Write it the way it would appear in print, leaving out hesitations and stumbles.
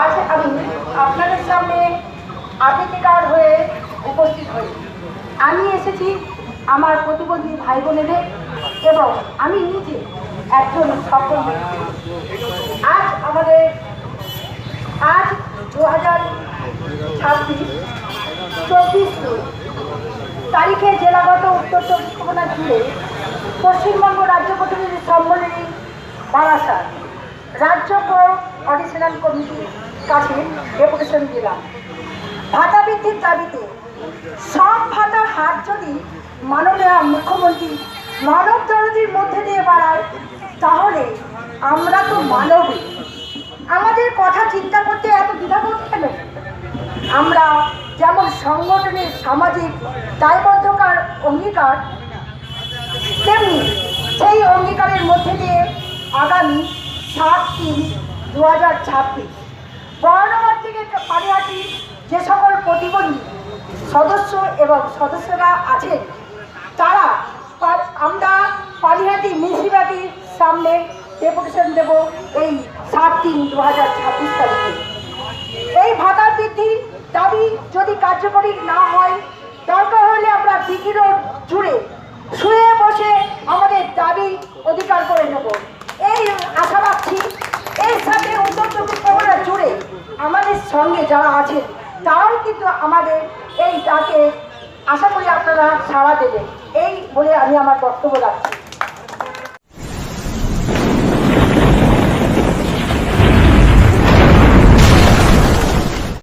আজ আমি আপনাদের সামনে আবেদনকার হয়ে উপস্থিত হই। আমি এসেছি আমার প্রতিবন্ধী ভাই বোনেদের এবং আমি নিজে একজন সফল ব্যক্তি। আজ 2026 তারিখে জেলাগত উত্তর চব্বিশ পরগনা জুড়ে পশ্চিমবঙ্গ রাজ্য প্রতিনিধি সম্মেলনী বারাসাত রাজ্য অডিশনাল কমিটির কাছে ডেপুটেশন দিলাম। ভাতা বৃদ্ধির দাবিতে সব ভাতার হার যদি মাননীয় মুখ্যমন্ত্রী মানব দরদির মধ্যে দিয়ে বাড়ায়, তাহলে আমরা তো মানবই। আমাদের কথা চিন্তা করতে এত দ্বিধাবোধ কেন? আমরা যেমন সংগঠনের সামাজিক দায়বদ্ধতার অঙ্গীকার, তেমনি সেই অঙ্গীকারের মধ্যে দিয়ে আগামী 7/3/2026 বর্ণবাদ থেকে পানিহাটি যে সকল প্রতিবন্ধী সদস্য এবং সদস্যরা আছেন, তারা আমরা পানিহাটি মিউনিসিপ্যালিটির সামনে ডেপুটেশন দেব এই 7/3/2026 তারিখে। এই ভাতা বৃদ্ধি দাবি যদি কার্যকরী না হয়, দরকার হলে আমরা বিকি রোড জুড়ে শুয়ে বসে আমাদের দাবি অধিকার করে নেব, এই আশা রাখছি। এর সাথে উত্তর চব্বিশ পরগনা জুড়ে আমাদের সঙ্গে যারা আছেন তারাও কিন্তু আমাদের এই ডাকে আশা করি আপনারা সাড়া দেবেন। এই বলে আমি আমার বক্তব্য রাখছি।